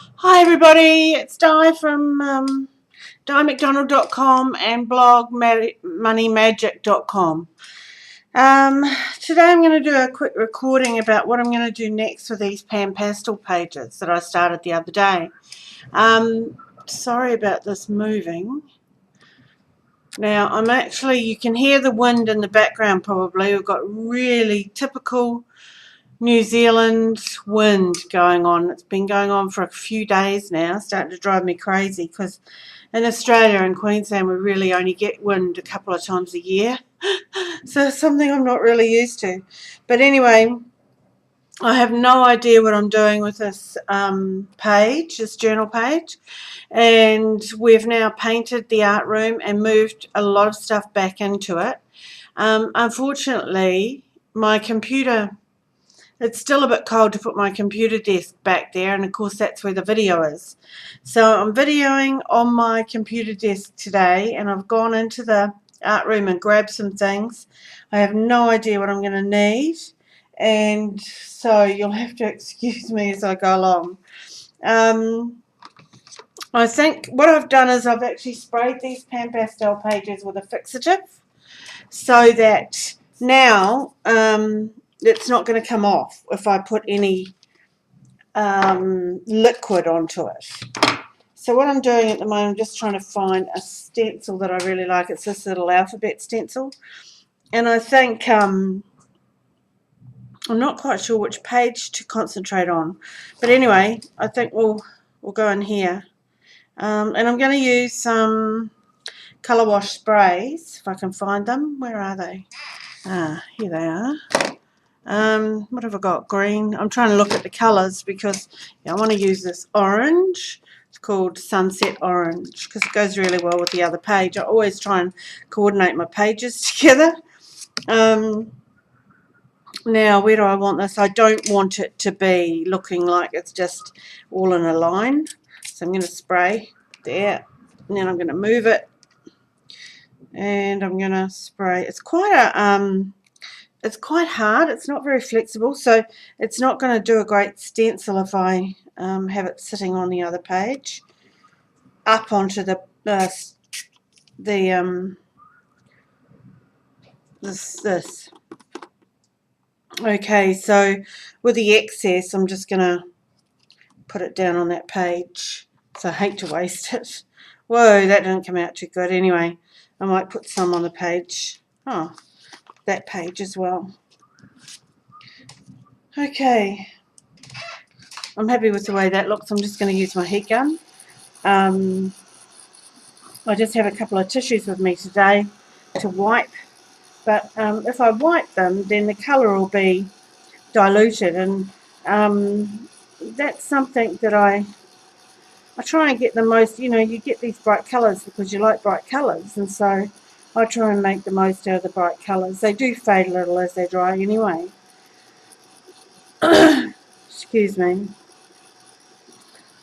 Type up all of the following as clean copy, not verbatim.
Hi everybody, it's Di from DiMcDonald.com and blog moneymagic.com. Today I'm going to do a quick recording about what I'm going to do next with these pan pastel pages that I started the other day. Sorry about this moving. Now you can hear the wind in the background probably. We've got really typical New Zealand wind going on. It's been going on for a few days now, starting to drive me crazy because in Australia and Queensland we really only get wind a couple of times a year. So it's something I'm not really used to. But anyway, I have no idea what I'm doing with this page, this journal page, and we've now painted the art room and moved a lot of stuff back into it. Unfortunately, my computer, it's still a bit cold to put my computer desk back there, and of course that's where the video is. So I'm videoing on my computer desk today, and I've gone into the art room and grabbed some things. I have no idea what I'm going to need, and so you'll have to excuse me as I go along. I think what I've done is I've actually sprayed these pan pastel pages with a fixative so that now it's not going to come off if I put any liquid onto it. So what I'm doing at the moment, I'm just trying to find a stencil that I really like. It's this little alphabet stencil, and I think I'm not quite sure which page to concentrate on, but anyway, I think we'll go in here, and I'm going to use some colour wash sprays if I can find them. Where are they? Here they are. What have I got? Green. I'm trying to look at the colours because I want to use this orange. It's called Sunset Orange because it goes really well with the other page. I always try and coordinate my pages together. Now, where do I want this? I don't want it to be looking like it's just all in a line. So I'm going to spray there, and then I'm going to move it, and I'm going to spray. It's quite hard. It's not very flexible, so it's not going to do a great stencil if I have it sitting on the other page up onto this. Okay, so with the excess, I'm just going to put it down on that page. So I hate to waste it. Whoa, that didn't come out too good. Anyway, I might put some on the page. Oh, that page as well. Okay, I'm happy with the way that looks. I'm just going to use my heat gun. I just have a couple of tissues with me today to wipe, but if I wipe them, then the colour will be diluted, and that's something that I try and get the most. You get these bright colours because you like bright colours, and so I try and make the most out of the bright colours. They do fade a little as they dry anyway. Excuse me.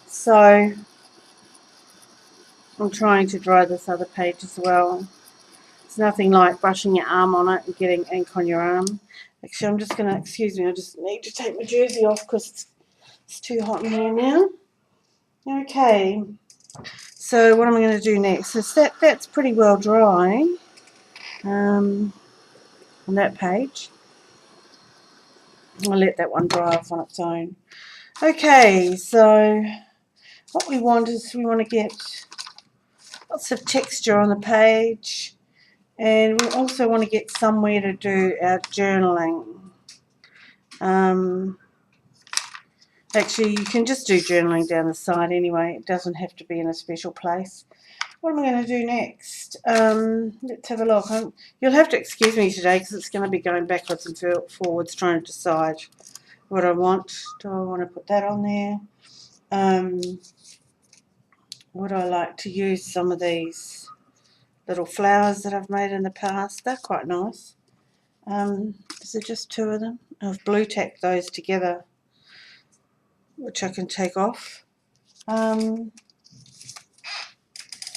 So I'm trying to dry this other page as well. It's nothing like brushing your arm on it and getting ink on your arm. Actually, I'm just going to, excuse me, I just need to take my jersey off because it's too hot in here now. Okay, so what am I going to do next? So that's pretty well dry on that page. I'll let that one dry off on its own. Okay, so what we want is we want to get lots of texture on the page, and we also want to get somewhere to do our journaling. Actually, you can just do journaling down the side anyway. It doesn't have to be in a special place. What am I going to do next? Let's have a look. You'll have to excuse me today because it's going to be going backwards and forwards trying to decide what I want. Do I want to put that on there? Would I like to use some of these little flowers that I've made in the past? They're quite nice. Is there just two of them? I've blue tacked those together, which I can take off.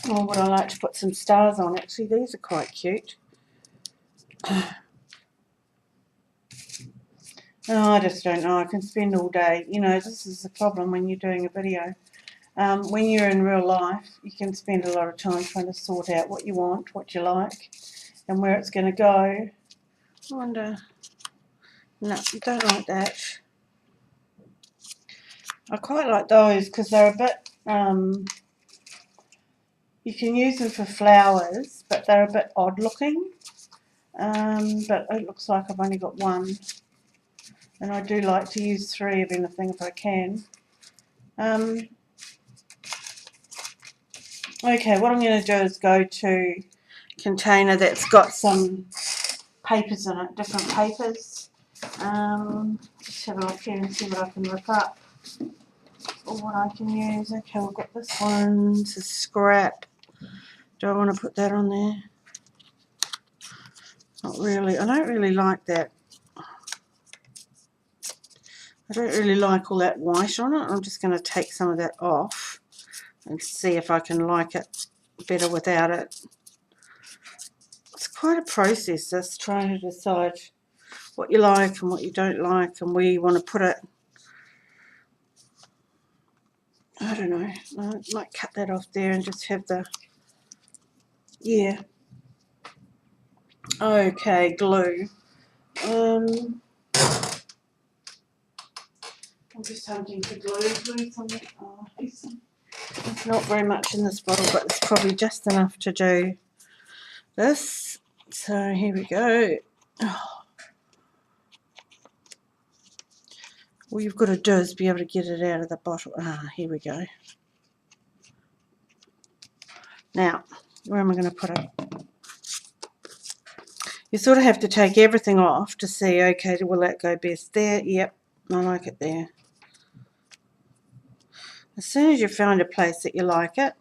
Or would I like to put some stars on? Actually, these are quite cute. Oh, I just don't know. I can spend all day. You know, this is the problem when you're doing a video. When you're in real life, you can spend a lot of time trying to sort out what you want, what you like, and where it's going to go. I wonder. No, you don't like that. I quite like those because they're a bit. You can use them for flowers, but they're a bit odd looking. But it looks like I've only got one, and I do like to use 3 of anything if I can. Okay, what I'm going to do is go to a container that's got some papers in it, different papers. Just have a look here and see what I can rip up or what I can use. Okay, we've got this one. It's a scrap. Do I want to put that on there? Not really. I don't really like that. I don't really like all that white on it. I'm just going to take some of that off and see if I can like it better without it. It's quite a process, this, trying to decide what you like and what you don't like and where you want to put it. I don't know. I might cut that off there and just have the, yeah. Okay, glue. I'm just hunting for glue. Something. Oh, there's not very much in this bottle, but it's probably just enough to do this. So here we go. Oh. All you've got to do is be able to get it out of the bottle. Ah, here we go. Now, where am I going to put it? You sort of have to take everything off to see, okay, will that go best there? Yep, I like it there. As soon as you find a place that you like it,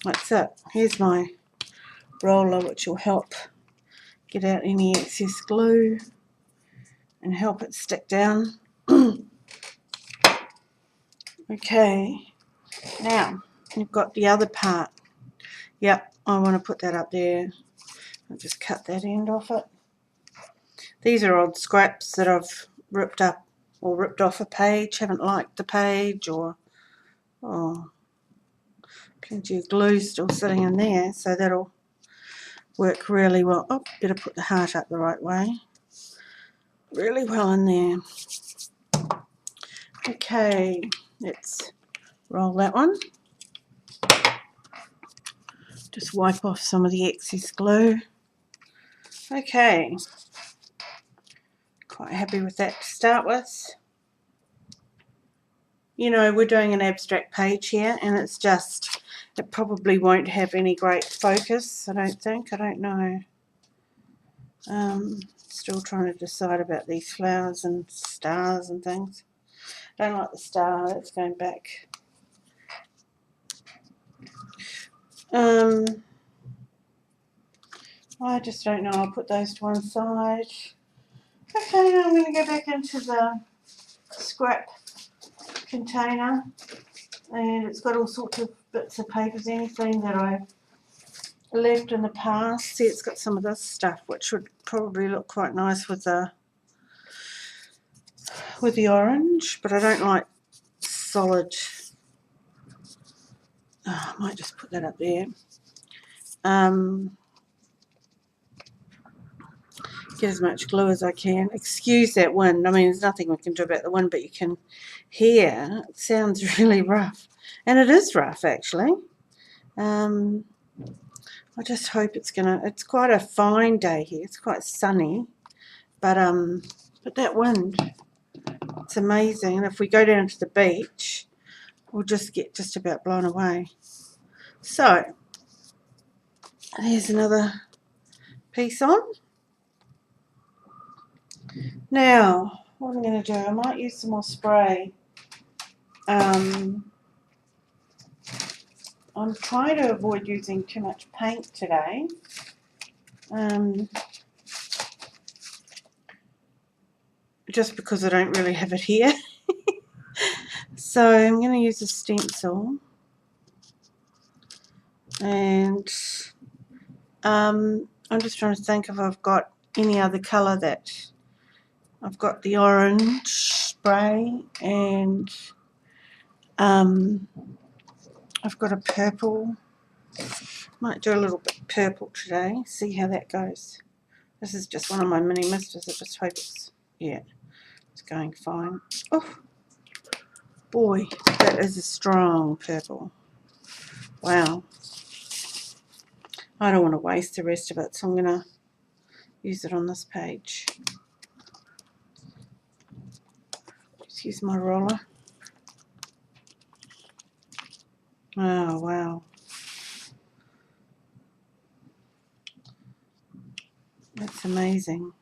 that's it. Here's my roller, which will help get out any excess glue and help it stick down. Okay, now you've got the other part. Yep, I want to put that up there. I'll just cut that end off it. These are old scraps that I've ripped up or ripped off a page, haven't liked the page, or plenty of glue still sitting in there, so that'll work really well. Oh, better put the heart up the right way. Really well in there. Okay, let's roll that one. Just wipe off some of the excess glue. Okay, quite happy with that to start with. You know, we're doing an abstract page here, and it's just, it probably won't have any great focus, I don't think. I don't know. Still trying to decide about these flowers and stars and things. Don't like the star, that's going back. I just don't know. I'll put those to one side. Okay, now I'm going to go back into the scrap container, and it's got all sorts of bits of papers, anything that I've left in the past. See, it's got some of this stuff, which would probably look quite nice with the orange, but I don't like solid. Oh, I might just put that up there. Get as much glue as I can. Excuse that wind. I mean, there's nothing we can do about the wind, but you can hear it sounds really rough, and it is rough actually. I just hope it's quite a fine day here. It's quite sunny, but that wind, it's amazing. And if we go down to the beach, we'll just get just about blown away. So here's another piece on. Now, what I'm going to do, I might use some more spray. I'm trying to avoid using too much paint today. Just because I don't really have it here. So I'm going to use a stencil. And I'm just trying to think if I've got any other colour that I've got the orange spray, and I've got a purple. Might do a little bit purple today, see how that goes. This is just one of my mini misters. I just hope it's, yeah, it's going fine. Oh boy, that is a strong purple. Wow. I don't want to waste the rest of it, so I'm going to use it on this page. Just use my roller. Oh, wow. That's amazing.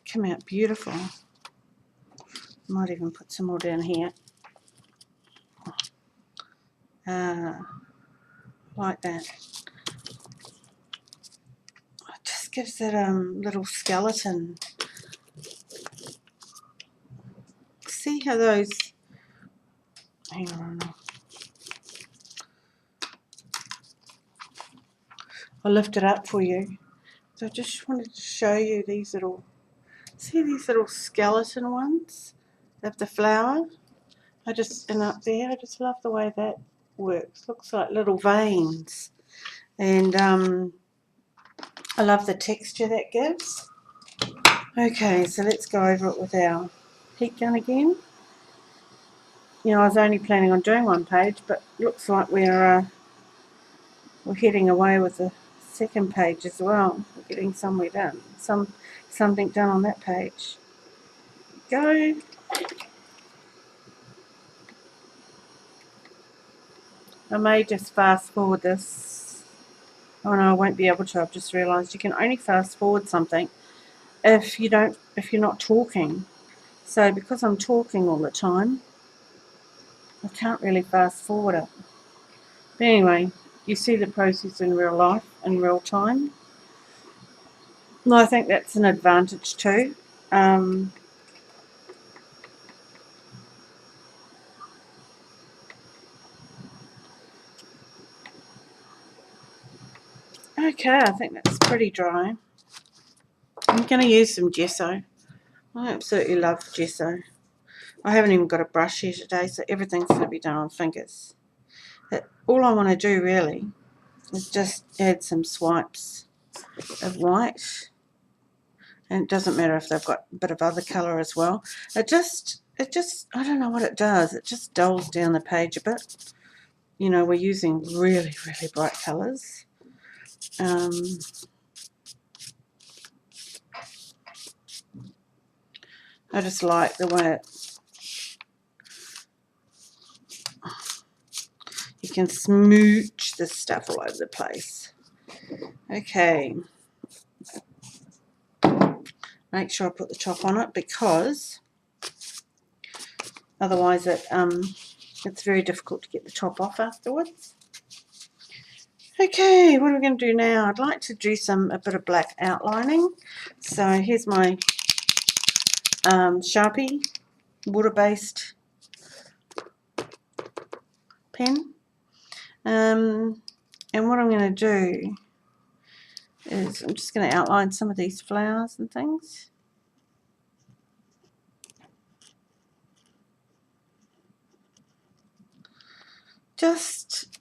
Come out beautiful. Might even put some more down here. Like that. It just gives it a little skeleton. See how those... Hang on. I'll lift it up for you. So I just wanted to show you these little... See these little skeleton ones of the flower? And up there, I just love the way that works. Looks like little veins. And I love the texture that gives. Okay, so let's go over it with our heat gun again. You know, I was only planning on doing one page, but looks like we're heading away with the second page as well. We're getting somewhere done. Something done on that page. Go. I may just fast forward this. Oh no, I won't be able to. I've just realised you can only fast forward something if you're not talking. So because I'm talking all the time, I can't really fast forward it. But anyway, you see the process in real life, in real time. No, I think that's an advantage too. Okay, I think that's pretty dry. I'm going to use some gesso. I absolutely love gesso. I haven't even got a brush here today, so everything's going to be done on fingers. All I want to do really is just add some swipes of white. And it doesn't matter if they've got a bit of other colour as well. It just, I don't know what it does. It just dulls down the page a bit. You know, we're using really, really bright colours. I just like the way you can smooch this stuff all over the place. Okay. Make sure I put the top on it because otherwise it's very difficult to get the top off afterwards. Okay, what are we going to do now? I'd like to do a bit of black outlining. So here's my Sharpie water-based pen. And what I'm going to do is I'm just going to outline some of these flowers and things.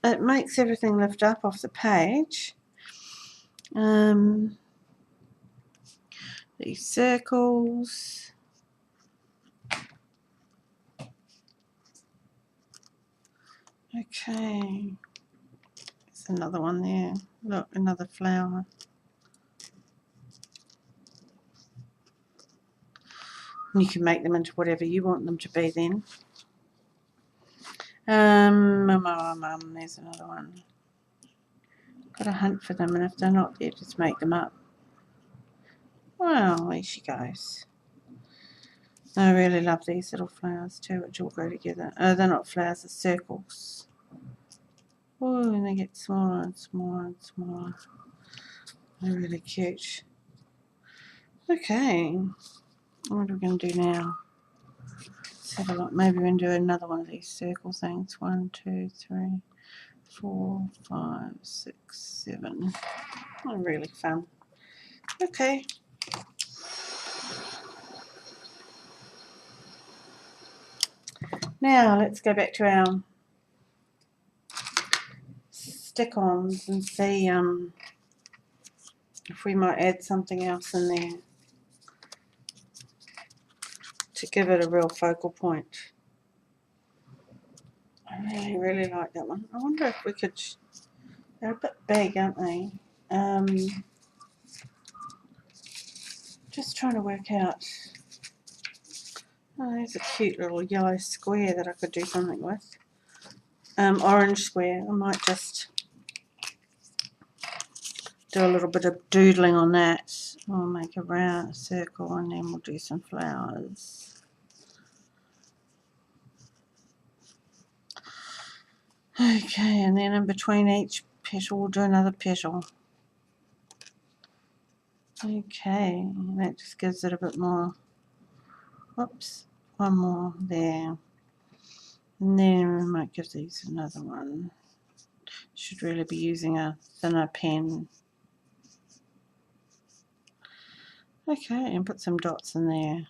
It makes everything lift up off the page. These circles. Okay. There's another one there. Look, another flower. And you can make them into whatever you want them to be then. There's another one. Got to hunt for them, and if they're not there, just make them up. Well, there she goes. I really love these little flowers too, which all go together. Oh, they're not flowers, they're circles. Oh, and they get smaller and smaller and smaller. They're really cute. Okay, what are we going to do now? Let's have a look. Maybe we can do another one of these circle things. 1, 2, 3, 4, 5, 6, 7. Oh, really fun. Okay. Now let's go back to our stick-ons and see if we might add something else in there to give it a real focal point. I really, really like that one. I wonder if we could, they're a bit big, aren't they? Just trying to work out, oh, there's a cute little yellow square that I could do something with. Orange square, I might just do a little bit of doodling on that. We'll make a round circle and then we'll do some flowers. Okay, and then in between each petal we'll do another petal. Okay, that just gives it a bit more. Whoops, one more there. And then we might give these another one. Should really be using a thinner pen. Okay, and put some dots in there.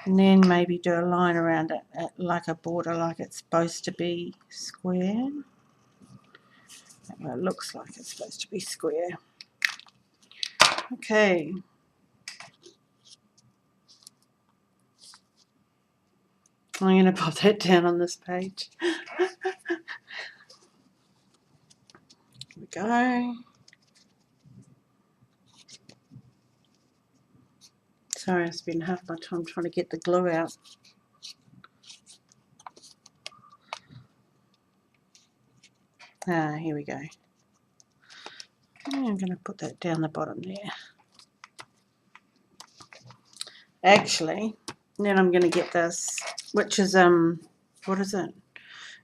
And then maybe do a line around it like a border, like it's supposed to be square. Well, it looks like it's supposed to be square. Okay. I'm going to pop that down on this page. Here we go. Sorry, I spent half my time trying to get the glue out. Here we go. I'm going to put that down the bottom there. Actually, then I'm going to get this, which is, what is it?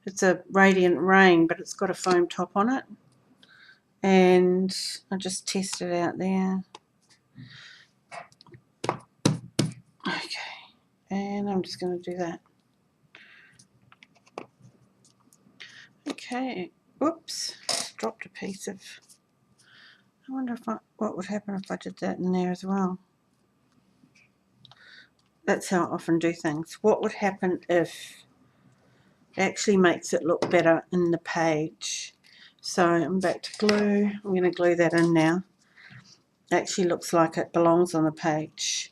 It's a Radiant Rain, but it's got a foam top on it. And I'll just test it out there. Okay, and I'm just going to do that. Okay, whoops, dropped a piece of, I wonder if what would happen if I did that in there as well. That's how I often do things. What would happen if it actually makes it look better in the page? So I'm back to glue. I'm going to glue that in now. It actually looks like it belongs on the page.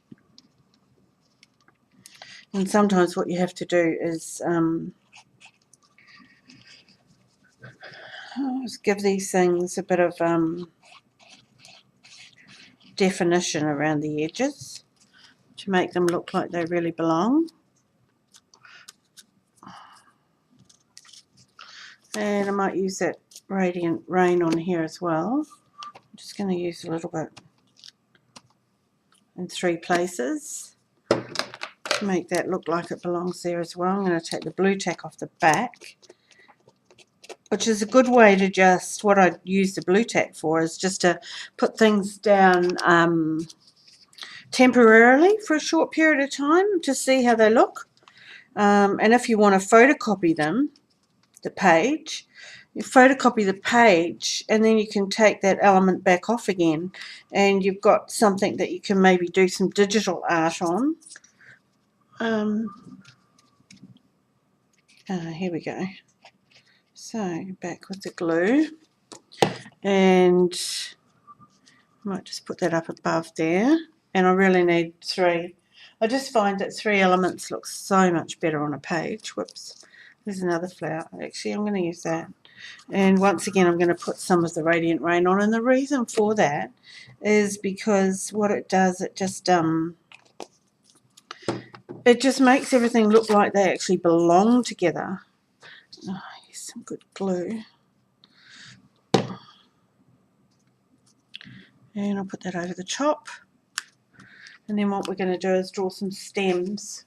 And sometimes what you have to do is give these things a bit of definition around the edges to make them look like they really belong. And I might use that Radiant Rain on here as well. I'm just going to use a little bit in 3 places to make that look like it belongs there as well. I'm going to take the blue tack off the back, which is a good way to just, what I use the blue tack for is just to put things down temporarily for a short period of time to see how they look. And if you want to photocopy them, the page, you photocopy the page and then you can take that element back off again and you've got something that you can maybe do some digital art on. Here we go. So back with the glue, and I might just put that up above there, and I really need 3. I just find that 3 elements look so much better on a page. Whoops, there's another flower. Actually, I'm going to use that. And once again, I'm going to put some of the Radiant Rain on, and the reason for that is because what it does, it just makes everything look like they actually belong together. Oh, here's some good glue. And I'll put that over the top. And then what we're going to do is draw some stems.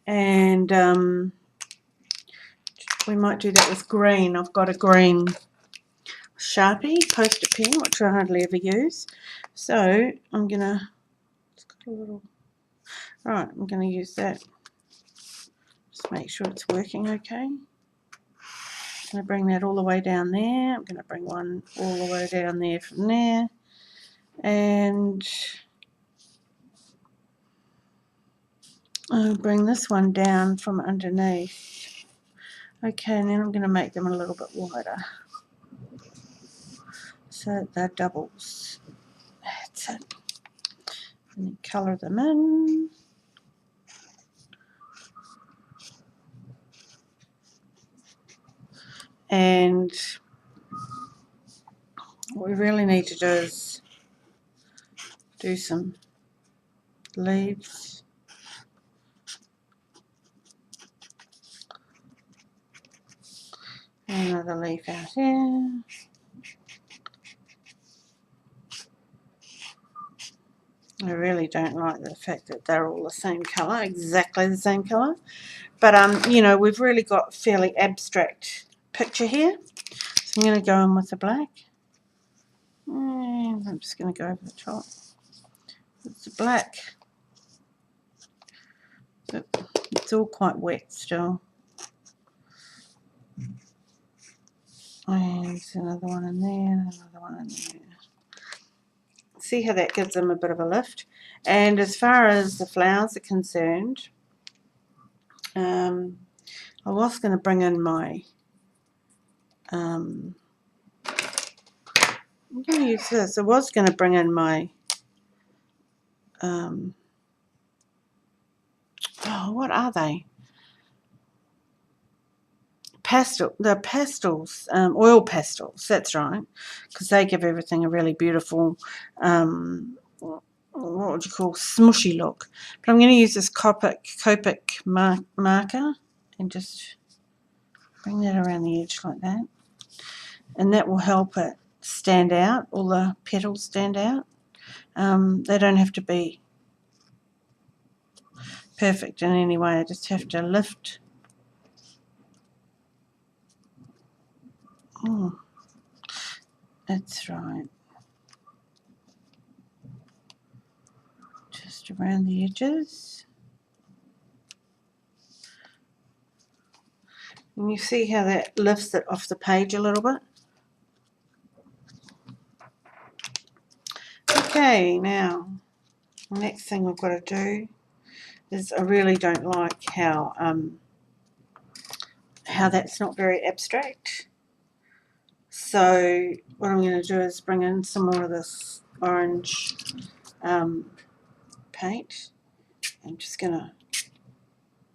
And we might do that with green. I've got a green Sharpie poster pen, which I hardly ever use. So I'm going to, it's got a little, right, I'm going to use that. Just make sure it's working okay. I'm going to bring that all the way down there. I'm going to bring one all the way down there from there. And I'll bring this one down from underneath. Okay, and then I'm going to make them a little bit wider so that they're doubles. That's it. And then colour them in. And what we really need to do is do some leaves. Another leaf out here. I really don't like the fact that they're all the same colour, exactly the same colour. But you know, we've really got a fairly abstract picture here. So I'm going to go in with the black. And I'm just going to go over the top with the black. But it's all quite wet still. And another one in there, another one in there. See how that gives them a bit of a lift. And as far as the flowers are concerned, I was going to bring in my I'm going to use this. I was going to bring in my oh, what are they? The pastels, oil pastels, that's right, because they give everything a really beautiful, what would you call, smushy look. But I'm going to use this Copic marker and just bring that around the edge like that, and that will help it stand out, all the petals stand out. They don't have to be perfect in any way, I just have to lift. Oh, that's right. Just around the edges. And you see how that lifts it off the page a little bit? Okay, now the next thing we've got to do is I really don't like how that's not very abstract. So what I'm going to do is bring in some more of this orange paint. I'm just going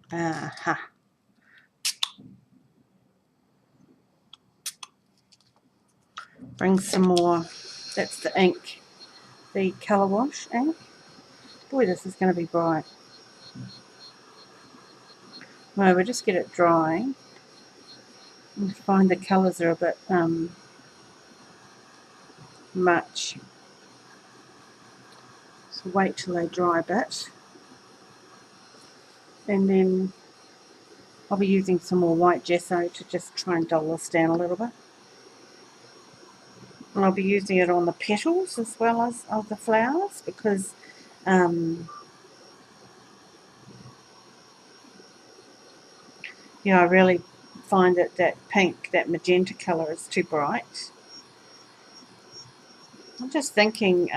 to bring some more. That's the ink, the colour wash ink. Boy, this is going to be bright. No, we'll just get it dry and find the colours are a bit much. So wait till they dry a bit. And then I'll be using some more white gesso to just try and dull this down a little bit. And I'll be using it on the petals as well as of the flowers because you know, I really find that pink, that magenta colour is too bright. I'm just thinking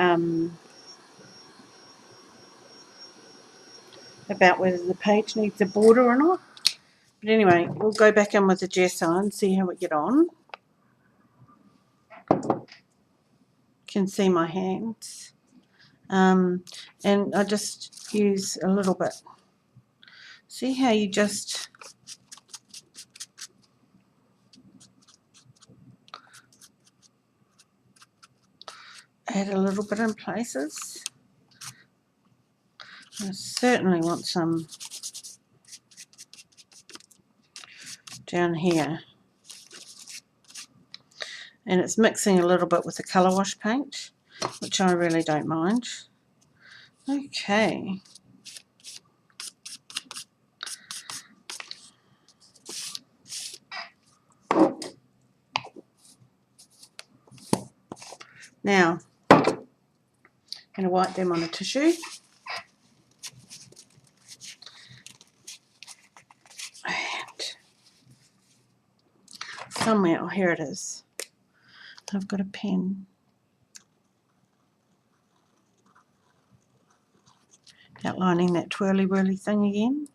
about whether the page needs a border or not. But anyway, we'll go back in with the gesso and see how we get on. You can see my hands. And I just use a little bit. See how you just add a little bit in places. I certainly want some down here. And it's mixing a little bit with the colour wash paint, which I really don't mind. Okay. Now, I'm going to wipe them on a tissue. And somewhere, oh, here it is. I've got a pen. outlining that twirly whirly thing again.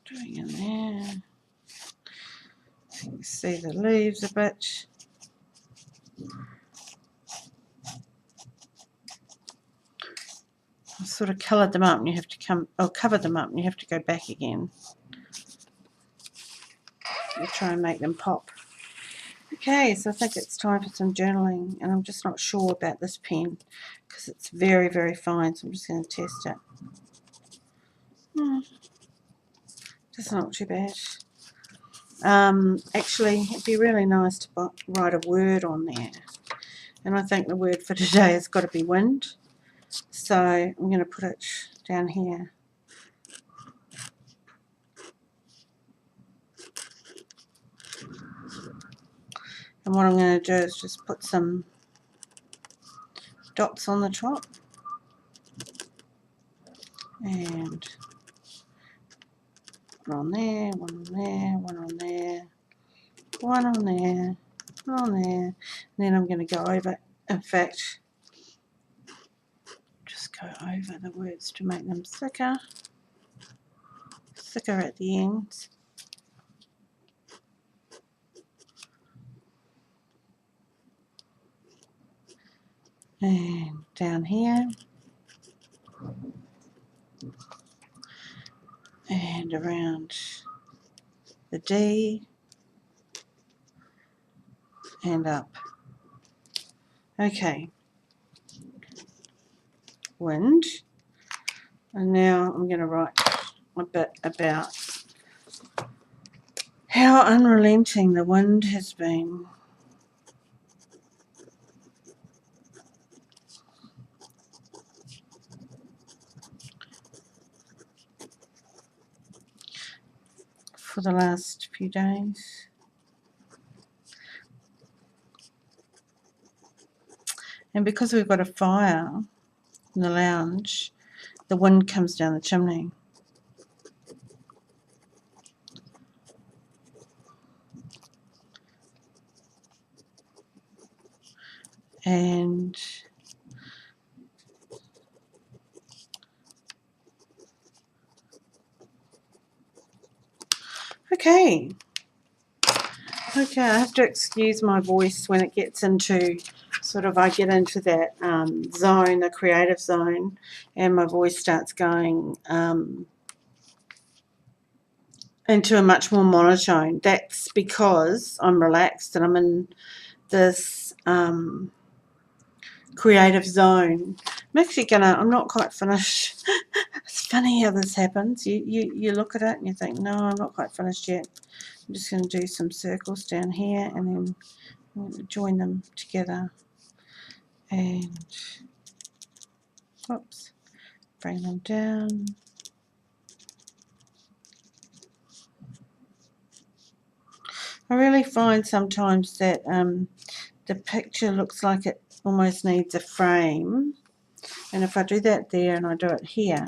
Doing in there. You can see the leaves a bit. I sort of coloured them up and you have to come, or covered them up and you have to go back again. You try and make them pop. Okay, so I think it's time for some journaling, and I'm just not sure about this pen because it's very, very fine, so I'm just going to test it. Just not too bad. Actually, it'd be really nice to write a word on there, and I think the word for today has got to be wind, so I'm going to put it down here. And what I'm going to do is just put some dots on the top, and one on there, one on there, one on there, one on there, one on there, and then I'm going to go over, in fact, just go over the words to make them thicker at the ends. And down here, and around the D, and up. Okay, wind. And now I'm going to write a bit about how unrelenting the wind has been. For the last few days. And because we've got a fire in the lounge, the wind comes down the chimney. And okay, I have to excuse my voice when it gets into I get into that zone, the creative zone, and my voice starts going into a much more monotone. That's because I'm relaxed and I'm in this creative zone. I'm not quite finished. It's funny how this happens. You look at it and you think, no, I'm not quite finished yet. I'm just going to do some circles down here and then I'm going to join them together and oops, bring them down. I really find sometimes that the picture looks like it almost needs a frame, and if I do that there and I do it here,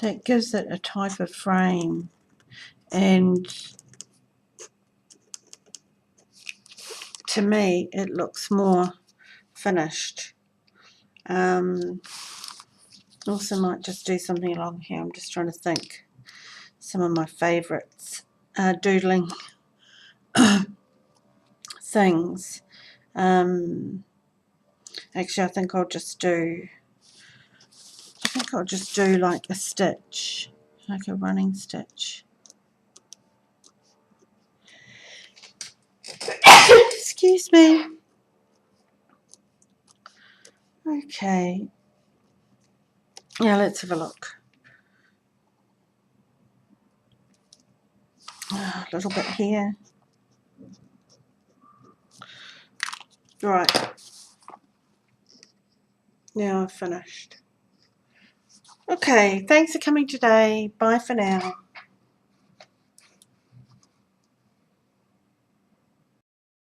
that gives it a type of frame, and to me it looks more finished. Also might just do something along here. I'm just trying to think some of my favourites doodling things. Actually, I think I'll just do like a stitch, like a running stitch. Excuse me. Okay. Now let's have a look. A little bit here. Right. Now I've finished. Okay, thanks for coming today. Bye for now.